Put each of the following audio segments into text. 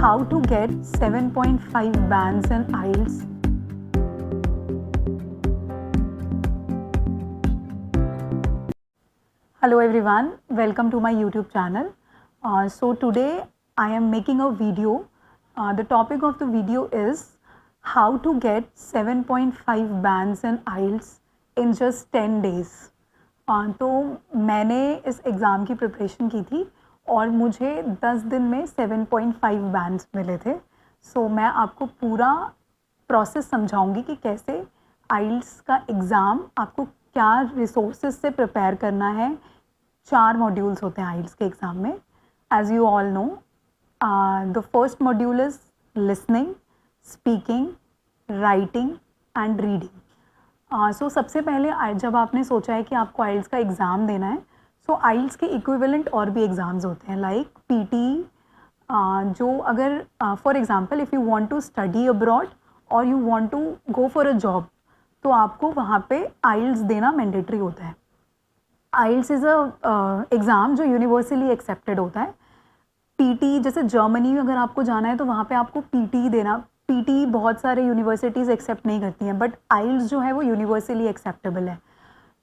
how to get 7.5 bands in IELTS. Hello everyone, welcome to my YouTube channel. So today I am making a video. The topic of the video is how to get 7.5 bands in IELTS in just 10 days. तो मैंने इस exam की preparation की थी और मुझे 10 दिन में 7.5 बैंड्स मिले थे. सो मैं आपको पूरा प्रोसेस समझाऊंगी कि कैसे आइल्स का एग्ज़ाम आपको क्या रिसोर्सेज से प्रिपेयर करना है. 4 मॉड्यूल्स होते हैं आइल्स के एग्ज़ाम में, as you all know. The first module is listening, speaking, writing and reading. So सबसे पहले जब आपने सोचा है कि आपको आइल्स का एग्ज़ाम देना है, सो आइल्स के इक्विवेलेंट और भी एग्ज़ाम्स होते हैं लाइक पीटी. जो अगर for example if you want to study abroad और you want to go for a job, तो आपको वहाँ पे आइल्स देना मैंडेटरी होता है. आइल्स इज़ अ एग्ज़ाम जो यूनिवर्सली एक्सेप्टेड होता है. पीटी जैसे जर्मनी में अगर आपको जाना है तो वहाँ पे आपको पीटी देना. पीटी बहुत सारे यूनिवर्सिटीज़ एक्सेप्ट नहीं करती हैं, बट आइल्स जो है वो यूनिवर्सली एक्सेप्टेबल है.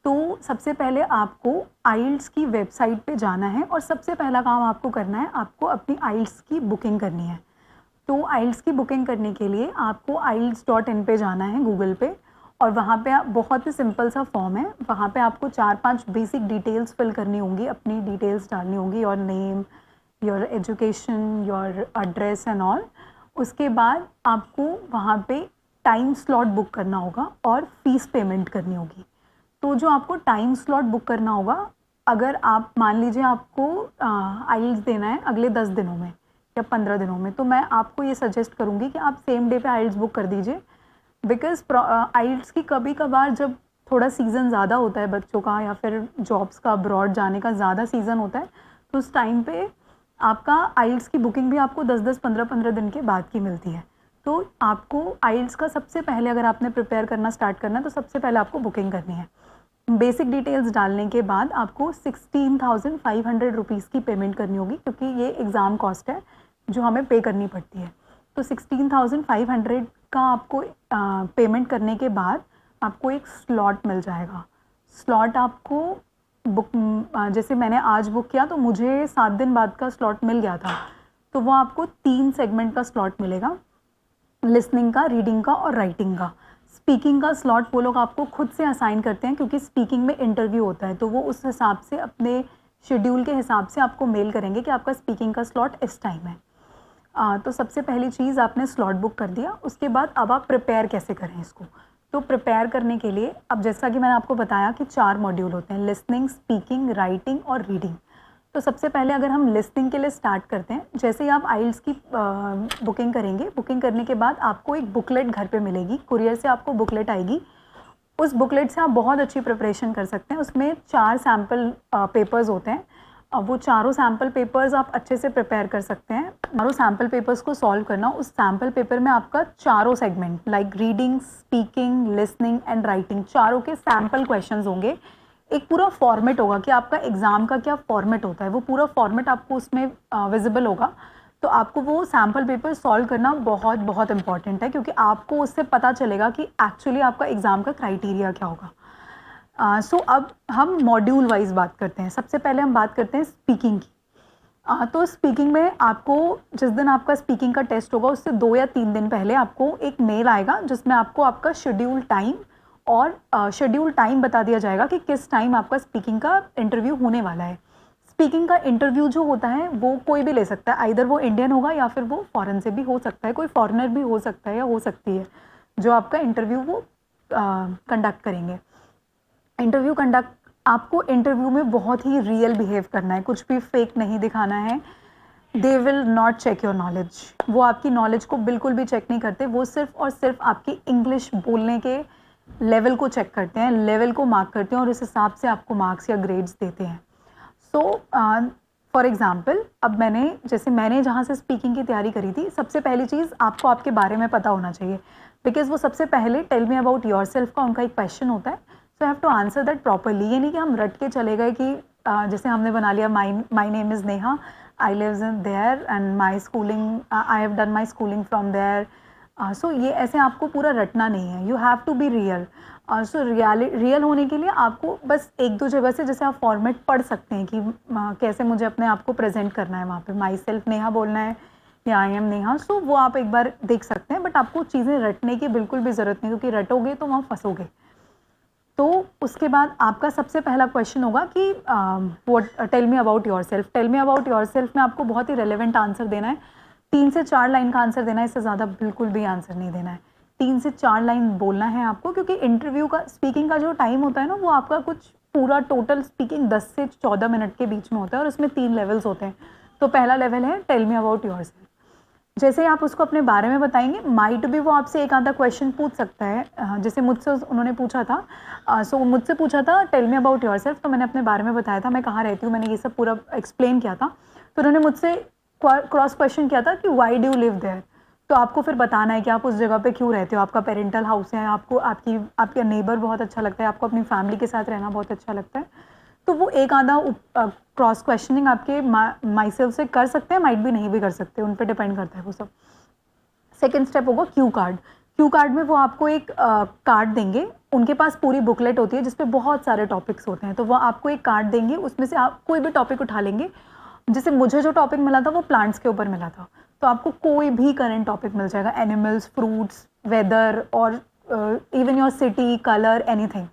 तो सबसे पहले आपको आइल्स की वेबसाइट पे जाना है और सबसे पहला काम आपको करना है, आपको अपनी आइल्स की बुकिंग करनी है. तो आइल्स की बुकिंग करने के लिए आपको IELTS.in पे जाना है गूगल पे, और वहाँ पे आप बहुत ही सिंपल सा फॉर्म है. वहाँ पे आपको 4-5 बेसिक डिटेल्स फिल करनी होंगी, अपनी डिटेल्स डालनी होंगी, your name, your education, your address and all. उसके बाद आपको वहाँ पे टाइम स्लॉट बुक करना होगा और फीस पेमेंट करनी होगी. तो जो आपको टाइम स्लॉट बुक करना होगा, अगर आप मान लीजिए आपको आइल्स देना है अगले 10 दिनों में या 15 दिनों में, तो मैं आपको ये सजेस्ट करूँगी कि आप सेम डे पे आइल्स बुक कर दीजिए. बिकॉज आइल्स की कभी कभार जब थोड़ा सीज़न ज़्यादा होता है बच्चों का या फिर जॉब्स का अब्रॉड जाने का ज़्यादा सीज़न होता है, तो उस टाइम पे आपका आइल्स की बुकिंग भी आपको 10-10, 15-15 दिन के बाद की मिलती है. तो आपको आइल्स का सबसे पहले अगर आपने प्रिपेयर करना स्टार्ट करना है तो सबसे पहले आपको बुकिंग करनी है. बेसिक डिटेल्स डालने के बाद आपको 16,500 रुपीज़ की पेमेंट करनी होगी, क्योंकि ये एग्ज़ाम कॉस्ट है जो हमें पे करनी पड़ती है. तो 16,500 का आपको पेमेंट करने के बाद आपको एक स्लॉट मिल जाएगा. स्लॉट आपको बुक जैसे मैंने आज बुक किया तो मुझे 7 दिन बाद का स्लॉट मिल गया था. तो वो आपको 3 सेगमेंट का स्लॉट मिलेगा, लिसनिंग का, रीडिंग का और राइटिंग का. स्पीकिंग का स्लॉट वो लोग आपको खुद से असाइन करते हैं, क्योंकि स्पीकिंग में इंटरव्यू होता है, तो वो उस हिसाब से अपने शेड्यूल के हिसाब से आपको मेल करेंगे कि आपका स्पीकिंग का स्लॉट इस टाइम है. तो सबसे पहली चीज़ आपने स्लॉट बुक कर दिया. उसके बाद अब आप प्रिपेयर कैसे करें इसको. तो प्रिपेयर करने के लिए अब जैसा कि मैंने आपको बताया कि 4 मॉड्यूल होते हैं, लिसनिंग, स्पीकिंग, राइटिंग और रीडिंग. तो सबसे पहले अगर हम लिसनिंग के लिए स्टार्ट करते हैं, जैसे ही आप आइल्स की बुकिंग करेंगे, बुकिंग करने के बाद आपको एक बुकलेट घर पे मिलेगी, कुरियर से आपको बुकलेट आएगी. उस बुकलेट से आप बहुत अच्छी प्रिपरेशन कर सकते हैं. उसमें 4 सैम्पल पेपर्स होते हैं. वो चारों सैम्पल पेपर्स आप अच्छे से प्रिपेयर कर सकते हैं. चारों सैम्पल पेपर्स को सॉल्व करना, उस सैम्पल पेपर में आपका चारों segment like reading, speaking, listening and writing, चारों के सैम्पल क्वेश्चंस होंगे. एक पूरा फॉर्मेट होगा कि आपका एग्ज़ाम का क्या फॉर्मेट होता है, वो पूरा फॉर्मेट आपको उसमें विजिबल होगा. तो आपको वो सैम्पल पेपर सॉल्व करना बहुत बहुत इंपॉर्टेंट है, क्योंकि आपको उससे पता चलेगा कि एक्चुअली आपका एग्ज़ाम का क्राइटेरिया क्या होगा. सो अब हम मॉड्यूल वाइज बात करते हैं. सबसे पहले हम बात करते हैं स्पीकिंग की. तो स्पीकिंग में आपको जिस दिन आपका स्पीकिंग का टेस्ट होगा उससे 2 या 3 दिन पहले आपको एक मेल आएगा, जिसमें आपको आपका शेड्यूल टाइम और शेड्यूल टाइम बता दिया जाएगा कि किस टाइम आपका स्पीकिंग का इंटरव्यू होने वाला है. स्पीकिंग का इंटरव्यू जो होता है वो कोई भी ले सकता है, आइदर वो इंडियन होगा या फिर वो फॉरेन से भी हो सकता है, कोई फॉरेनर भी हो सकता है या हो सकती है जो आपका इंटरव्यू वो कंडक्ट करेंगे. इंटरव्यू कंडक्ट, आपको इंटरव्यू में बहुत ही रियल बिहेव करना है, कुछ भी फेक नहीं दिखाना है. They will not check your knowledge. वो आपकी नॉलेज को बिल्कुल भी चेक नहीं करते. वो सिर्फ और सिर्फ आपकी इंग्लिश बोलने के लेवल को चेक करते हैं, लेवल को मार्क करते हैं और इस हिसाब से आपको मार्क्स या ग्रेड्स देते हैं. सो फॉर एग्ज़ाम्पल, अब मैंने जहाँ से स्पीकिंग की तैयारी करी थी, सबसे पहली चीज़ आपको आपके बारे में पता होना चाहिए, बिकॉज़ वो सबसे पहले tell me about yourself का उनका एक क्वेश्चन होता है. So have to answer that properly. ये नहीं कि हम रट के चले गए कि जैसे हमने बना लिया my name is Neha, I lives in there and my schooling, I have done my schooling from there. So ये ऐसे आपको पूरा रटना नहीं है. You have to be real. So real होने के लिए आपको बस एक दो जगह से जैसे आप फॉर्मेट पढ़ सकते हैं कि कैसे मुझे अपने आप को प्रेजेंट करना है वहाँ पे. माई सेल्फ नेहा बोलना है या आई एम नेहा. सो वो आप एक बार देख सकते हैं. बट आपको चीज़ें रटने की बिल्कुल भी ज़रूरत नहीं, क्योंकि रटोगे तो वहाँ फंसोगे. तो उसके बाद आपका सबसे पहला क्वेश्चन होगा कि tell me about yourself. Tell me about yourself में आपको बहुत ही रेलिवेंट आंसर देना है. 3 से 4 लाइन का आंसर देना है, इससे ज़्यादा बिल्कुल भी आंसर नहीं देना है. 3 से 4 लाइन बोलना है आपको, क्योंकि इंटरव्यू का स्पीकिंग का जो टाइम होता है ना, वो आपका कुछ पूरा टोटल स्पीकिंग 10 से 14 मिनट के बीच में होता है और उसमें 3 लेवल्स होते हैं. तो पहला लेवल है tell me about yourself. जैसे ही आप उसको अपने बारे में बताएंगे, माइट भी वो आपसे एक आधा क्वेश्चन पूछ सकता है. जैसे मुझसे उन्होंने पूछा था, मुझसे पूछा था tell me about yourself. तो मैंने अपने बारे में बताया था, मैं कहाँ रहती हूँ, मैंने ये सब पूरा एक्सप्लेन किया था. तो उन्होंने मुझसे क्रॉस क्वेश्चन किया था कि why do you live there. तो आपको फिर बताना है कि आप उस जगह पे क्यों रहते हो. आपका पेरेंटल हाउस है, आपको आपका नेबर बहुत अच्छा लगता है, आपको अपनी फैमिली के साथ रहना बहुत अच्छा लगता है. तो वो एक आधा क्रॉस क्वेश्चनिंग आपके माई सेल्फ से कर सकते हैं, माइट भी नहीं भी कर सकते, उन पर डिपेंड करता है वो सब. सेकेंड स्टेप होगा क्यू कार्ड. क्यू कार्ड में वो आपको एक कार्ड देंगे. उनके पास पूरी बुकलेट होती है जिसपे बहुत सारे टॉपिक्स होते हैं. तो वो आपको एक कार्ड देंगे, उसमें से आप कोई भी टॉपिक उठा लेंगे. जैसे मुझे जो टॉपिक मिला था वो प्लांट्स के ऊपर मिला था. तो आपको कोई भी करंट टॉपिक मिल जाएगा, एनिमल्स, फ्रूट्स, वेदर और even your city, colour, anything.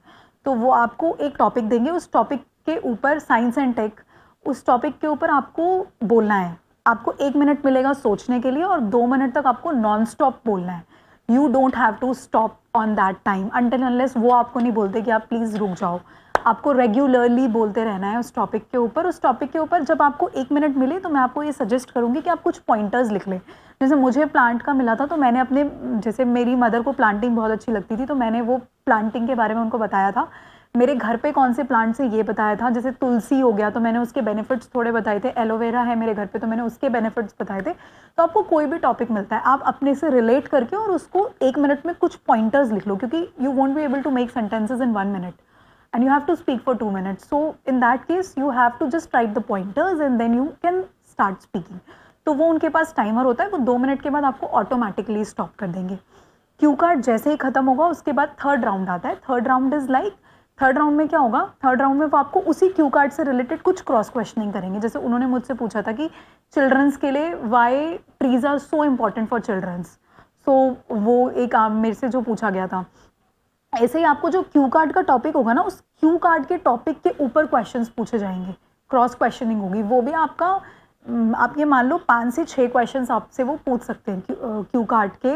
तो वो आपको एक टॉपिक देंगे, उस टॉपिक के ऊपर साइंस एंड टेक, उस टॉपिक के ऊपर आपको बोलना है. आपको 1 मिनट मिलेगा सोचने के लिए और 2 मिनट तक आपको नॉन स्टॉप बोलना है. You don't have to stop on that time until unless वो आपको नहीं बोलते कि आप प्लीज़ रुक जाओ. आपको रेगुलरली बोलते रहना है उस टॉपिक के ऊपर. उस टॉपिक के ऊपर जब आपको 1 मिनट मिले तो मैं आपको ये सजेस्ट करूँगी कि आप कुछ पॉइंटर्स लिख लें. जैसे मुझे प्लांट का मिला था, तो मैंने अपने, जैसे मेरी मदर को प्लांटिंग बहुत अच्छी लगती थी, तो मैंने वो प्लांटिंग के बारे में उनको बताया था. मेरे घर पे कौन से प्लांट्स है ये बताया था. जैसे तुलसी हो गया तो मैंने उसके बेनिफिट्स थोड़े बताए थे. एलोवेरा है मेरे घर पे तो मैंने उसके बेनिफिट्स बताए थे. तो आपको कोई भी टॉपिक मिलता है, आप अपने से रिलेट करके और उसको 1 मिनट में कुछ पॉइंटर्स लिख लो, क्योंकि you won't be able to make sentences in 1 minute and you have to speak for 2 minutes. So in that case you have to just write the pointers and then you can start speaking. तो वो उनके पास timer होता है, वो 2 minute के बाद आपको automatically stop कर देंगे. क्यू कार्ड जैसे ही खत्म होगा उसके बाद थर्ड राउंड आता है. Third round is like, third round में क्या होगा, थर्ड राउंड में वो आपको उसी क्यू कार्ड से रिलेटेड कुछ क्रॉस क्वेश्चनिंग करेंगे. जैसे उन्होंने मुझसे पूछा था कि चिल्ड्रंस के लिए why trees are so important for childrens. So वो एक मेरे से जो पूछा गया था. ऐसे ही आपको जो क्यू कार्ड का टॉपिक होगा ना, उस क्यू कार्ड के टॉपिक के ऊपर क्वेश्चंस पूछे जाएंगे, क्रॉस क्वेश्चनिंग होगी. वो भी आपका, आप ये मान लो 5 से 6 क्वेश्चंस आपसे वो पूछ सकते हैं क्यू कार्ड के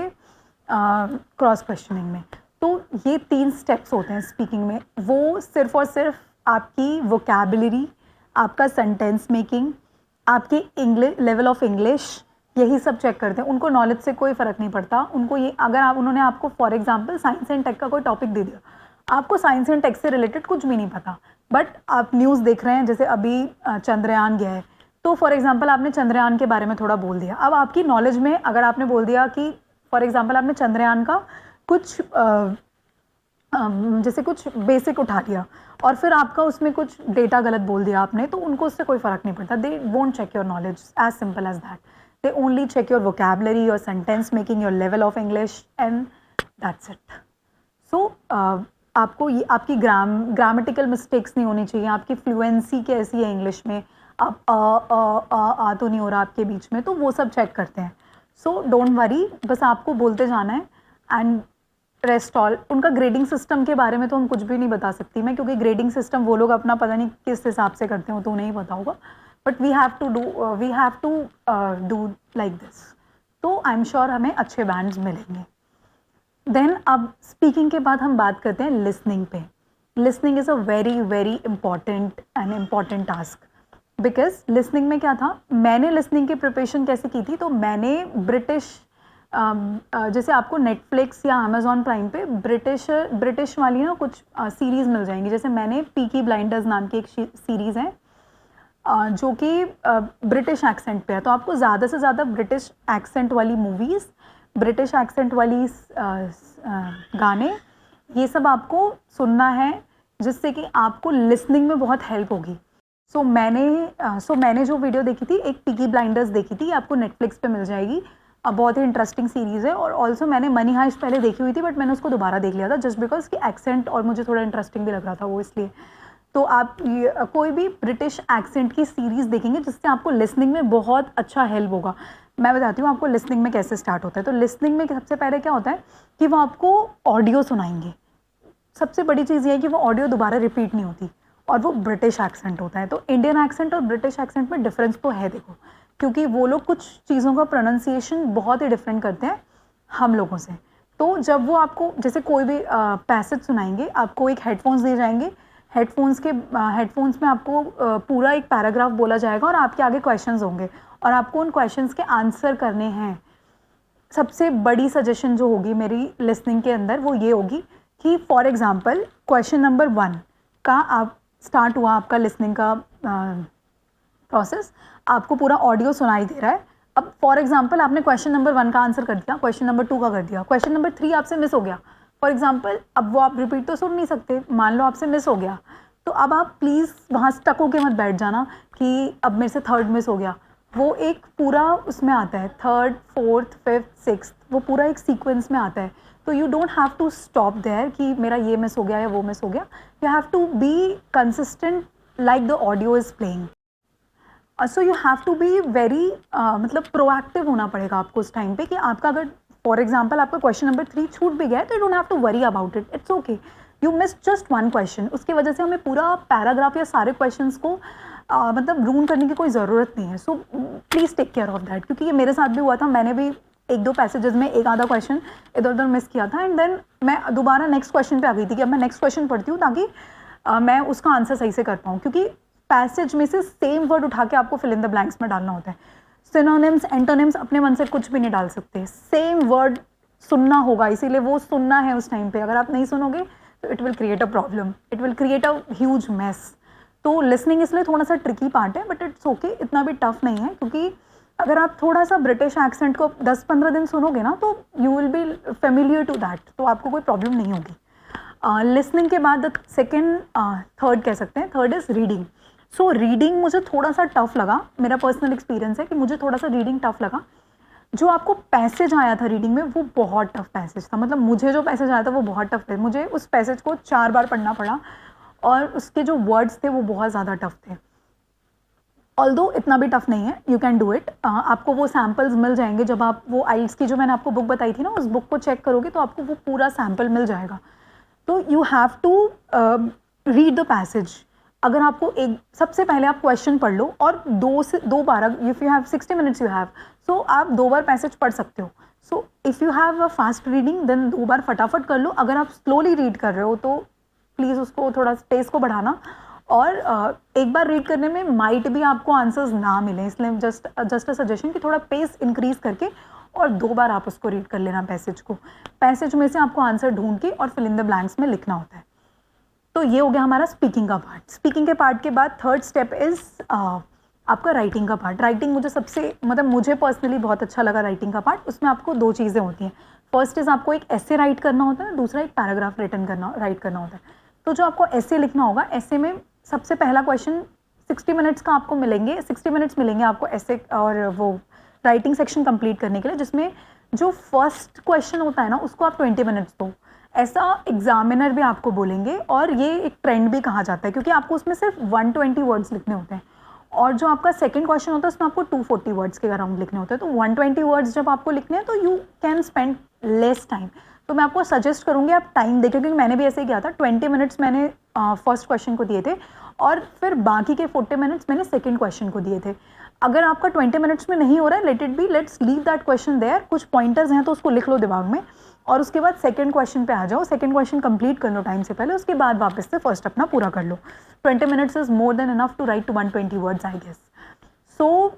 क्रॉस क्वेश्चनिंग में. तो ये 3 स्टेप्स होते हैं स्पीकिंग में. वो सिर्फ और सिर्फ आपकी वोकैबुलरी, आपका सेंटेंस मेकिंग, आपकी इंग्लिश, लेवल ऑफ इंग्लिश, यही सब चेक करते हैं. उनको नॉलेज से कोई फ़र्क नहीं पड़ता. उनको ये, अगर आप, उन्होंने आपको for example science and tech का कोई टॉपिक दे दिया, आपको साइंस एंड टेक से रिलेटेड कुछ भी नहीं पता, बट आप न्यूज़ देख रहे हैं, जैसे अभी चंद्रयान गया है, तो फॉर एग्जांपल आपने चंद्रयान के बारे में थोड़ा बोल दिया. अब आपकी नॉलेज में अगर आपने बोल दिया कि फॉर एग्जांपल आपने चंद्रयान का कुछ जैसे कुछ बेसिक उठा लिया और फिर आपका उसमें कुछ डेटा गलत बोल दिया आपने, तो उनको उससे कोई फ़र्क नहीं पड़ता. They won't check your knowledge, as simple as that. They only check your vocabulary, your sentence making, your level of English, and that's it. So आपको ये, आपकी ग्रामेटिकल मिस्टेक्स नहीं होनी चाहिए. आपकी फ्लुएंसी कैसी है इंग्लिश में, आप आ तो नहीं हो रहा आपके बीच में, तो वो सब चेक करते हैं. सो डोंट वरी, बस आपको बोलते जाना है. एंड रेस्ट ऑल, उनका ग्रेडिंग सिस्टम के बारे में तो हम कुछ भी नहीं बता सकती मैं, क्योंकि ग्रेडिंग सिस्टम वो लोग अपना पता नहीं किस हिसाब से करते हो, तो उन्हें ही पता होगा. But we have to do like this. तो आई एम श्योर हमें अच्छे बैंड्स मिलेंगे. देन अब स्पीकिंग के बाद हम बात करते हैं लिसनिंग पे. Listening is a very very important task. Because listening में क्या था, मैंने लिसनिंग की प्रिपरेशन कैसे की थी, तो मैंने ब्रिटिश, जैसे आपको नेटफ्लिक्स या अमेजॉन प्राइम पे ब्रिटिश वाली ना कुछ सीरीज़ मिल जाएंगी. जैसे मैंने पीकी ब्लाइंडर्स नाम की एक सीरीज़ है जो कि ब्रिटिश एक्सेंट पे है. तो आपको ज़्यादा से ज़्यादा ब्रिटिश एक्सेंट वाली मूवीज़, ब्रिटिश एक्सेंट वाली गाने, ये सब आपको सुनना है, जिससे कि आपको लिसनिंग में बहुत हेल्प होगी. मैंने जो वीडियो देखी थी, एक पीकी ब्लाइंडर्स देखी थी, आपको नेटफ्लिक्स पे मिल जाएगी। अब बहुत ही इंटरेस्टिंग सीरीज़ है। और ऑल्सो मैंने मनी हाइस्ट पहले देखी हुई थी, बट मैंने उसको दोबारा देख लिया था जस्ट बिकॉज की एक्सेंट और मुझे थोड़ा इंटरेस्टिंग भी लग रहा था वो, इसलिए। तो आप कोई भी ब्रिटिश एक्सेंट की सीरीज़ देखेंगे जिससे आपको लिसनिंग में बहुत अच्छा हेल्प होगा। मैं बताती हूँ आपको लिसनिंग में कैसे स्टार्ट होता है। तो लिसनिंग में सबसे पहले क्या होता है कि वो आपको ऑडियो सुनाएंगे। सबसे बड़ी चीज़ ये है कि वो ऑडियो दोबारा रिपीट नहीं होती, और वो ब्रिटिश एक्सेंट होता है। तो इंडियन एक्सेंट और ब्रिटिश एक्सेंट में डिफरेंस तो है देखो, क्योंकि वो लोग कुछ चीज़ों का प्रोनाउंसिएशन बहुत ही डिफरेंट करते हैं हम लोगों से। तो जब वो आपको जैसे कोई भी पैसेज सुनाएंगे, आपको एक हेडफोन्स दिए जाएंगे। हेडफोन्स में आपको पूरा एक पैराग्राफ बोला जाएगा और आपके आगे क्वेश्चंस होंगे और आपको उन क्वेश्चंस के आंसर करने हैं। सबसे बड़ी सजेशन जो होगी मेरी लिसनिंग के अंदर वो ये होगी कि फॉर एग्जांपल क्वेश्चन नंबर 1 का आप स्टार्ट हुआ आपका लिसनिंग का प्रोसेस, आपको पूरा ऑडियो सुनाई दे रहा है। अब फॉर एग्जांपल आपने क्वेश्चन नंबर 1 का आंसर कर दिया, क्वेश्चन नंबर 2 का कर दिया, क्वेश्चन नंबर 3 आपसे मिस हो गया फॉर एग्जांपल। अब वो आप रिपीट तो सुन नहीं सकते, मान लो आपसे मिस हो गया, तो अब आप प्लीज़ वहाँ स्टक होके मत बैठ जाना कि अब मेरे से थर्ड मिस हो गया। वो एक पूरा उसमें आता है, थर्ड, फोर्थ, फिफ्थ, सिक्स्थ, वो पूरा एक सीक्वेंस में आता है। तो you don't have to stop there कि मेरा ये मिस हो गया या वो मिस हो गया। You have to be consistent like the audio is playing. So you have to be very मतलब प्रोएक्टिव होना पड़ेगा आपको उस टाइम पे कि आपका अगर फॉर एग्जाम्पल आपका क्वेश्चन नंबर 3 छूट भी गया तो you don't have to worry about it, it's okay. You miss just 1 question, उसकी वजह से हमें पूरा पैराग्राफ या सारे क्वेश्चंस को मतलब रून करने की कोई ज़रूरत नहीं है। So please take care of that, क्योंकि ये मेरे साथ भी हुआ था। मैंने भी 1-2 पैसेजेस में एक आधा क्वेश्चन इधर उधर मिस किया था, एंड देन मैं दोबारा नेक्स्ट क्वेश्चन पे आ गई थी कि अब मैं नेक्स्ट क्वेश्चन पढ़ती हूँ ताकि मैं उसका आंसर सही से कर पाऊँ, क्योंकि पैसेज में से सेम वर्ड उठा के आपको फिल इन द ब्लैंक्स में डालना होता है। सिनोनिम्स, एंटोनिम्स अपने मन से कुछ भी नहीं डाल सकते, सेम वर्ड सुनना होगा, इसीलिए वो सुनना है उस टाइम पे। अगर आप नहीं सुनोगे तो it will create a problem, it will create a huge mess. तो लिसनिंग इसलिए थोड़ा सा ट्रिकी पार्ट है, बट इट्स ओके, इतना भी टफ नहीं है, क्योंकि अगर आप थोड़ा सा ब्रिटिश एक्सेंट को 10-15 दिन सुनोगे ना तो you will be familiar to that, तो आपको कोई प्रॉब्लम नहीं होगी। लिसनिंग के बाद सेकेंड थर्ड कह सकते हैं, third is reading. So reading मुझे थोड़ा सा टफ लगा, मेरा पर्सनल एक्सपीरियंस है कि मुझे थोड़ा सा रीडिंग टफ लगा। जो आपको पैसेज आया था रीडिंग में वो बहुत टफ पैसेज था, मतलब मुझे जो पैसेज आया था वो बहुत टफ है। मुझे उस पैसेज को 4 बार पढ़ना पड़ा और उसके जो वर्ड्स थे वो बहुत ज़्यादा टफ थे। ऑल्दो इतना भी टफ नहीं है, यू कैन डू इट। आपको वो सैम्पल्स मिल जाएंगे जब आप वो आइल्स की जो मैंने आपको बुक बताई थी ना, उस बुक को चेक करोगे तो आपको वो पूरा सैम्पल मिल जाएगा। तो you have to read the passage. अगर आपको एक सबसे पहले आप क्वेश्चन पढ़ लो और 2 बार, if you have 60 minutes you have, so आप 2 बार पैसेज पढ़ सकते हो। So if you have a fast reading then 2 बार फटाफट कर लो। अगर आप स्लोली रीड कर रहे हो तो प्लीज़ उसको थोड़ा स्पेस को बढ़ाना, और एक बार रीड करने में माइट भी आपको आंसर्स ना मिले, इसलिए जस्ट अ सजेशन कि थोड़ा पेस इंक्रीज करके और 2 बार आप उसको रीड कर लेना पैसेज को। पैसेज में से आपको आंसर ढूंढ के और फिल इन द ब्लैंक्स में लिखना होता है। तो ये हो गया हमारा स्पीकिंग का पार्ट। स्पीकिंग के पार्ट के बाद थर्ड स्टेप इज़ आपका राइटिंग का पार्ट। राइटिंग मुझे मुझे पर्सनली बहुत अच्छा लगा राइटिंग का पार्ट। उसमें आपको 2 चीज़ें होती हैं। फर्स्ट इज़ आपको एक ऐसे राइट करना होता है, दूसरा एक पैराग्राफ राइट करना होता है। तो जो आपको ऐसे लिखना होगा, ऐसे में सबसे पहला क्वेश्चन 60 मिनट्स का आपको मिलेंगे, 60 मिनट्स मिलेंगे आपको ऐसे और वो राइटिंग सेक्शन कंप्लीट करने के लिए, जिसमें जो फर्स्ट क्वेश्चन होता है ना उसको आप 20 मिनट्स दो। ऐसा एग्जामिनर भी आपको बोलेंगे और ये एक ट्रेंड भी कहा जाता है, क्योंकि आपको उसमें सिर्फ 120 वर्ड्स लिखने होते हैं, और जो आपका सेकंड क्वेश्चन होता है उसमें आपको 240 वर्ड्स के अराउंड लिखने होते हैं। तो 120 वर्ड्स जब आपको लिखने हैं तो you can spend less time. तो मैं आपको सजेस्ट करूँगी आप टाइम देखें, क्योंकि मैंने भी ऐसे ही किया था। 20 मिनट्स मैंने फर्स्ट क्वेश्चन को दिए थे और फिर बाकी के 40 मिनट्स मैंने सेकंड क्वेश्चन को दिए थे। अगर आपका 20 मिनट्स में नहीं हो रहा है, let it be, let's leave that question there. कुछ पॉइंटर्स हैं तो उसको लिख लो दिमाग में, और उसके बाद सेकंड क्वेश्चन पे आ जाओ। सेकंड क्वेश्चन कंप्लीट कर लो टाइम से पहले, उसके बाद वापस से फर्स्ट अपना पूरा कर लो। 20 minutes is more than enough to write to 120 words I guess. So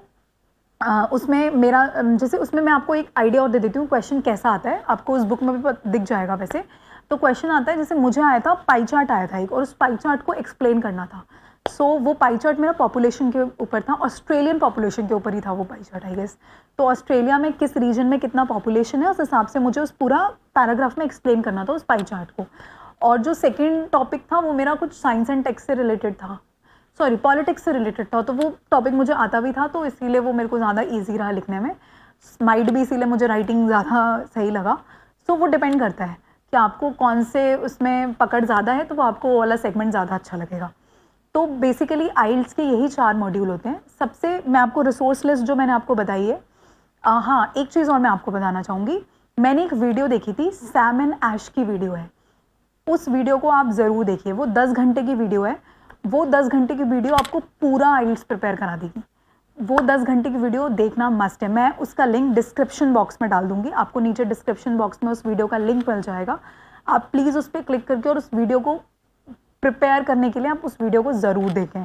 उसमें मेरा जैसे उसमें मैं आपको एक आइडिया और दे देती हूँ क्वेश्चन कैसा आता है। आपको उस बुक में भी दिख जाएगा वैसे। तो क्वेश्चन आता है, जैसे मुझे आया था पाई चार्ट आया था एक, और उस पाई चार्ट को एक्सप्लेन करना था। सो वो पाई चार्ट मेरा पॉपुलेशन के ऊपर था, ऑस्ट्रेलियन पॉपुलेशन के ऊपर ही था वो पाई चार्ट आई गेस। तो ऑस्ट्रेलिया में किस रीजन में कितना पॉपुलेशन है उस हिसाब से मुझे उस पूरा पैराग्राफ में एक्सप्लेन करना था उस पाई चार्ट को। और जो सेकेंड टॉपिक था वो मेरा कुछ साइंस एंड टेक्स से रिलेटेड था। सॉरी पॉलिटिक्स से रिलेटेड था, तो वो टॉपिक मुझे आता भी था, तो इसीलिए वो मेरे को ज़्यादा ईजी रहा लिखने में। स्माइट भी इसीलिए मुझे राइटिंग ज़्यादा सही लगा। सो वो डिपेंड करता है कि आपको कौन से उसमें पकड़ ज़्यादा है, तो वो आपको वो वाला सेगमेंट ज़्यादा अच्छा लगेगा। तो बेसिकली आइल्स के यही 4 मॉड्यूल होते हैं। सबसे मैं आपको रिसोर्स लिस्ट जो मैंने आपको बताई है, हाँ एक चीज़ और मैं आपको बताना चाहूँगी। मैंने एक वीडियो देखी थी, सैम एंड ऐश की वीडियो है, उस वीडियो को आप ज़रूर देखिए। वो 10 घंटे की वीडियो है। वो 10 घंटे की वीडियो आपको पूरा आइल्स प्रिपेयर करा देगी। वो 10 घंटे की वीडियो देखना मस्ट है। मैं उसका लिंक डिस्क्रिप्शन बॉक्स में डाल दूंगी, आपको नीचे डिस्क्रिप्शन बॉक्स में उस वीडियो का लिंक मिल जाएगा। आप प्लीज़ उस पर क्लिक करके और उस वीडियो को प्रिपेयर करने के लिए आप उस वीडियो को ज़रूर देखें।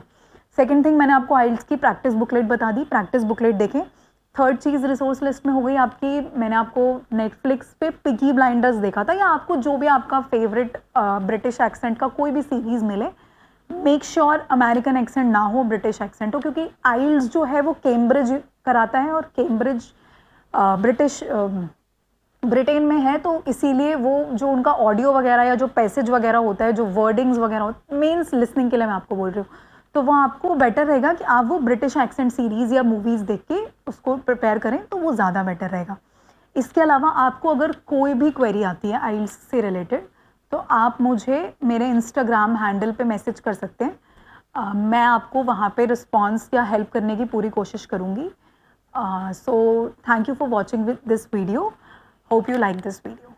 सेकेंड थिंग, मैंने आपको आइल्स की प्रैक्टिस बुकलेट बता दी, प्रैक्टिस बुकलेट देखें। थर्ड चीज़ रिसोर्स लिस्ट में हो गई आपकी, मैंने आपको नेटफ्लिक्स पे पिकी ब्लाइंडर्स देखा था, या आपको जो भी आपका फेवरेट ब्रिटिश एक्सेंट का कोई भी सीरीज़ मिले, मेक श्योर अमेरिकन एक्सेंट ना हो, ब्रिटिश एक्सेंट हो, क्योंकि आइल्स जो है वो कैम्ब्रिज कराता है, और कैम्ब्रिज ब्रिटिश ब्रिटेन में है, तो इसीलिए वो जो उनका ऑडियो वगैरह या जो पैसेज वगैरह होता है, जो वर्डिंग्स वगैरह होते हैं, मेन्स लिसनिंग के लिए मैं आपको बोल रही हूँ, तो वो आपको बेटर रहेगा कि आप वो ब्रिटिश एक्सेंट सीरीज़ या मूवीज़ देख के उसको प्रिपेयर करें, तो वो ज़्यादा बेटर रहेगा। इसके अलावा आपको अगर कोई भी क्वेरी आती है आइल्स से रिलेटेड, तो आप मुझे मेरे इंस्टाग्राम हैंडल पे मैसेज कर सकते हैं। मैं आपको वहाँ पे रिस्पॉन्स या हेल्प करने की पूरी कोशिश करूँगी। So thank you for watching this video. Hope you like this video.